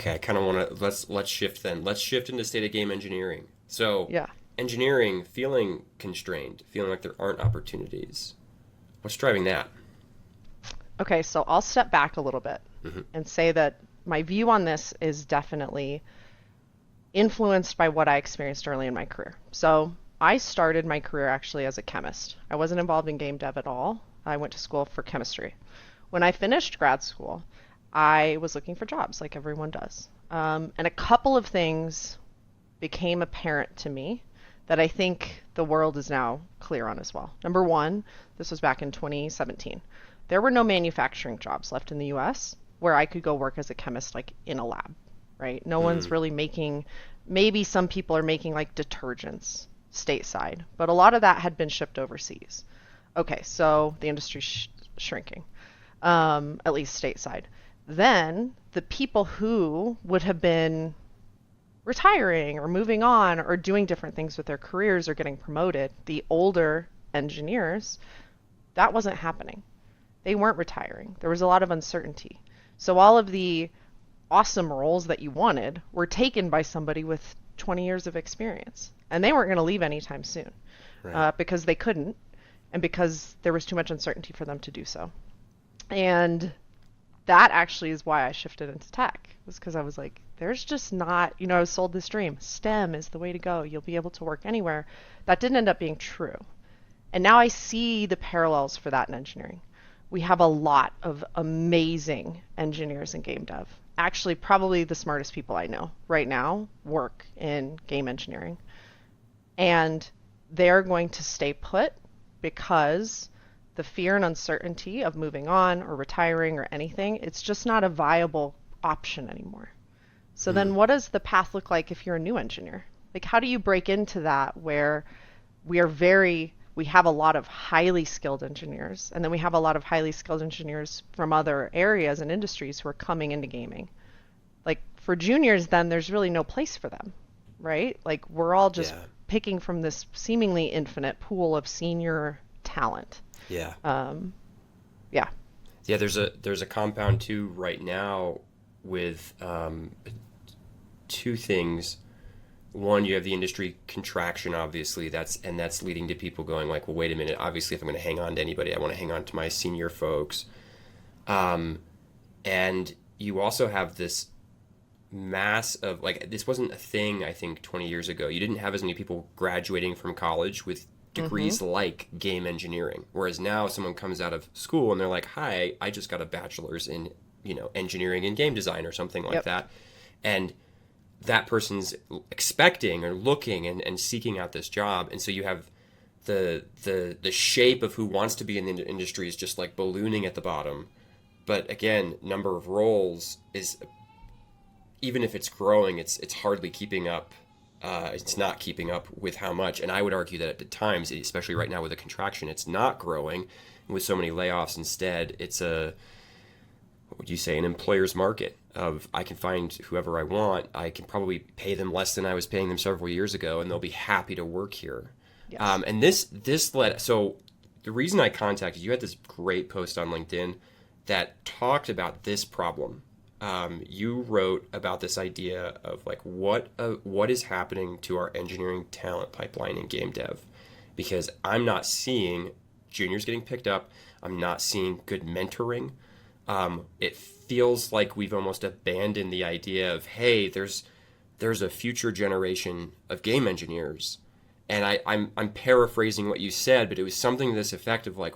Okay, I kind of want to let's shift then. Let's shift into state of game engineering. So, Yeah. engineering feeling constrained, feeling like there aren't opportunities. What's driving that? Okay, so I'll step back a little bit Hmm. and say that my view on this is definitely influenced by what I experienced early in my career. So I started my career actually as a chemist. I wasn't involved in game dev at all. I went to school for chemistry. When I finished grad school, I was looking for jobs like everyone does. And a couple of things became apparent to me that I think the world is now clear on as well. Number one, this was back in 2017. There were no manufacturing jobs left in the US where I could go work as a chemist like in a lab, right? No one's Mm, really making, maybe some people are making like detergents stateside, but a lot of that had been shipped overseas. Okay, so the industry's shrinking, at least stateside. Then the people who would have been retiring or moving on or doing different things with their careers or getting promoted, the older engineers, that wasn't happening. They weren't retiring. There was a lot of uncertainty. So all of the awesome roles that you wanted were taken by somebody with 20 years of experience. And they weren't going to leave anytime soon right. because they couldn't and because there was too much uncertainty for them to do so. And that actually is why I shifted into tech, was because I was like, there's just not, I was sold this dream. STEM is the way to go. You'll be able to work anywhere. That didn't end up being true. And now I see the parallels for that in engineering. We have a lot of amazing engineers in game dev. Actually, probably the smartest people I know right now work in game engineering. And they're going to stay put because the fear and uncertainty of moving on or retiring or anything, it's just not a viable option anymore. So Mm, then what does the path look like if you're a new engineer? Like how do you break into that where we have a lot of highly skilled engineers and then we have a lot of highly skilled engineers from other areas and industries who are coming into gaming. Like for juniors then there's really no place for them, right? Like we're all just yeah. picking from this seemingly infinite pool of senior talent. Yeah. Um, yeah. Yeah, there's a compound too right now with two things. One, you have the industry contraction, obviously. That's leading to people going like, well, wait a minute. Obviously, if I'm going to hang on to anybody, I want to hang on to my senior folks. Um, and you also have this mass of like this wasn't a thing I think 20 years ago. You didn't have as many people graduating from college with Mm-hmm. degrees like game engineering. Whereas now someone comes out of school and they're like, "Hi, I just got a bachelor's in, engineering and game design or something like Yep. that." And that person's expecting or looking and seeking out this job. And so you have the shape of who wants to be in the industry is just like ballooning at the bottom. But again, number of roles is, even if it's growing, it's hardly keeping up. It's not keeping up with how much, and I would argue that at times, especially right now with a contraction, it's not growing. With so many layoffs, instead, it's a, what would you say, an employer's market of I can find whoever I want. I can probably pay them less than I was paying them several years ago, and they'll be happy to work here. Yes. And this led, so the reason I contacted you, had this great post on LinkedIn that talked about this problem. You wrote about this idea of like what is happening to our engineering talent pipeline in game dev, because I'm not seeing juniors getting picked up. I'm not seeing good mentoring. It feels like we've almost abandoned the idea of, hey, there's a future generation of game engineers. And I'm paraphrasing what you said, but it was something to this effect of like,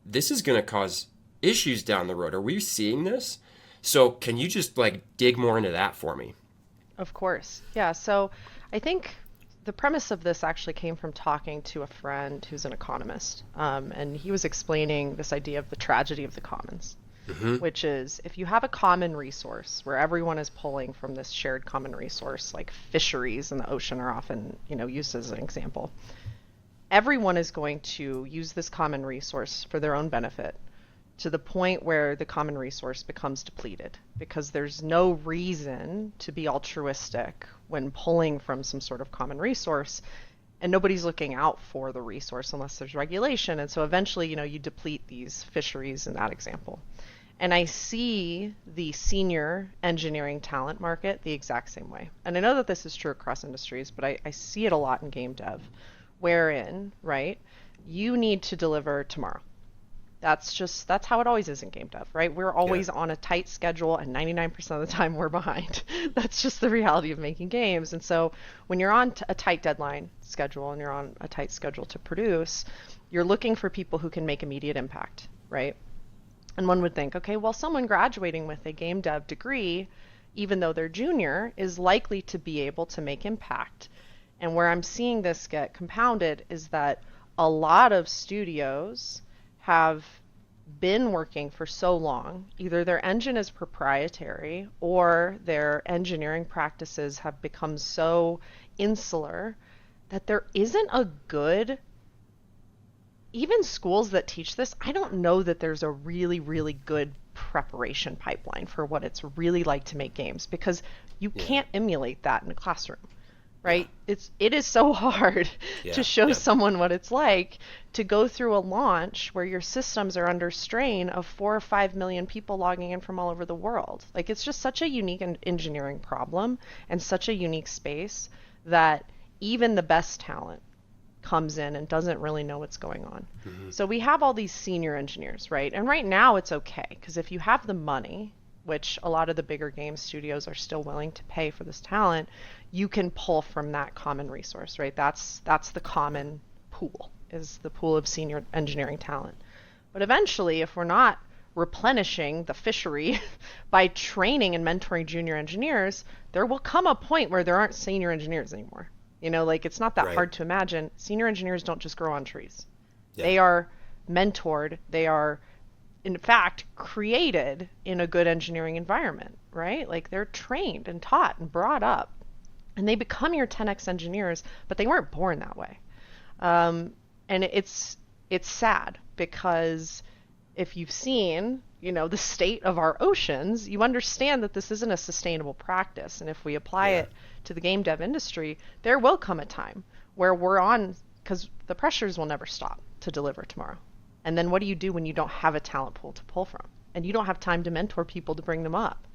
this is going to cause issues down the road. Are we seeing this? So can you just like dig more into that for me? Of course. Yeah. So I think the premise of this actually came from talking to a friend who's an economist. And he was explaining this idea of the tragedy of the commons, Hmm. which is if you have a common resource where everyone is pulling from this shared common resource, like fisheries in the ocean are often, used as an example, everyone is going to use this common resource for their own benefit to the point where the common resource becomes depleted because there's no reason to be altruistic when pulling from some sort of common resource and nobody's looking out for the resource unless there's regulation. And so eventually, you deplete these fisheries in that example. And I see the senior engineering talent market the exact same way. And I know that this is true across industries, but I see it a lot in game dev, wherein, right, you need to deliver tomorrow. That's how it always is in game dev, right? We're Yeah. always on a tight schedule and 99% of the time we're behind. That's just the reality of making games. And so when you're on a tight deadline schedule and you're on a tight schedule to produce, you're looking for people who can make immediate impact, right? And one would think, okay, well, someone graduating with a game dev degree, even though they're junior, is likely to be able to make impact. And where I'm seeing this get compounded is that a lot of studios have been working for so long, either their engine is proprietary or their engineering practices have become so insular that there isn't a good, even schools that teach this, I don't know that there's a really, really good preparation pipeline for what it's really like to make games because you Yeah. can't emulate that in a classroom, Yeah. right? It is so hard to Yeah. show Yeah. someone what it's like to go through a launch where your systems are under strain of 4 or 5 million people logging in from all over the world. Like it's just such a unique engineering problem and such a unique space that even the best talent comes in and doesn't really know what's going on. Hmm. So we have all these senior engineers, right? And right now it's okay because if you have the money, which a lot of the bigger game studios are still willing to pay for this talent, you can pull from that common resource, right? That's the common pool, is the pool of senior engineering talent. But eventually, if we're not replenishing the fishery by training and mentoring junior engineers, there will come a point where there aren't senior engineers anymore. Like it's not that Right. hard to imagine. Senior engineers don't just grow on trees. Yeah. They are mentored. They are, in fact, created in a good engineering environment, right? Like they're trained and taught and brought up, and they become your 10x engineers, but they weren't born that way. Um, and it's sad because if you've seen, the state of our oceans, you understand that this isn't a sustainable practice. And if we apply Yeah. it to the game dev industry, there will come a time where we're on, because the pressures will never stop to deliver tomorrow. And then what do you do when you don't have a talent pool to pull from? And you don't have time to mentor people to bring them up.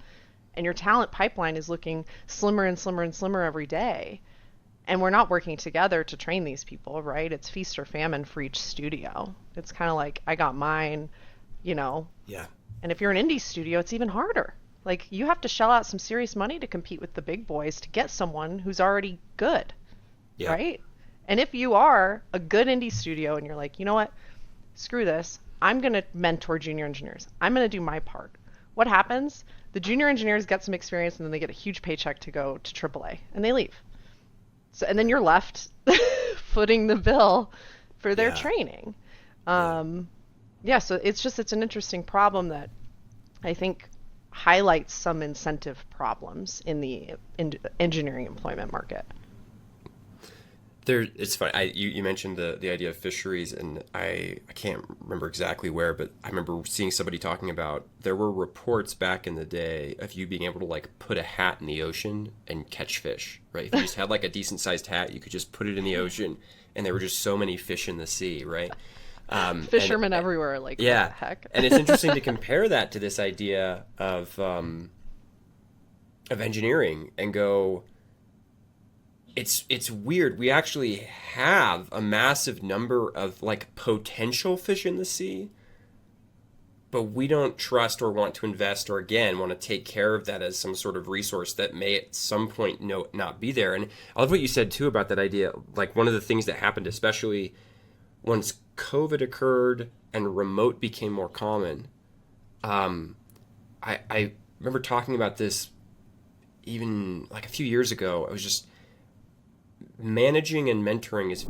And your talent pipeline is looking slimmer and slimmer and slimmer every day. And we're not working together to train these people, right? It's feast or famine for each studio. It's kind of like I got mine, you know. Yeah. And if you're an indie studio, it's even harder. Like you have to shell out some serious money to compete with the big boys to get someone who's already good, Yeah. right? And if you are a good indie studio and you're like, you know what, screw this, I'm going to mentor junior engineers. I'm going to do my part. What happens? The junior engineers get some experience and then they get a huge paycheck to go to AAA and they leave. So, and then you're left footing the bill for their Yeah. training. Yeah. Yeah, so it's an interesting problem that I think highlights some incentive problems in the engineering employment market. It's funny. You mentioned the idea of fisheries, and I can't remember exactly where, but I remember seeing somebody talking about there were reports back in the day of you being able to like put a hat in the ocean and catch fish, right? If you just had like a decent sized hat, you could just put it in the ocean, and there were just so many fish in the sea, right? Fishermen everywhere are like, Yeah, what the heck? and it's interesting to compare that to this idea of engineering and go. It's weird. We actually have a massive number of like potential fish in the sea, but we don't trust or want to invest or again want to take care of that as some sort of resource that may at some point not be there. And I love what you said too about that idea. Like one of the things that happened, especially once COVID occurred and remote became more common. I remember talking about this even like a few years ago. I was just managing and mentoring is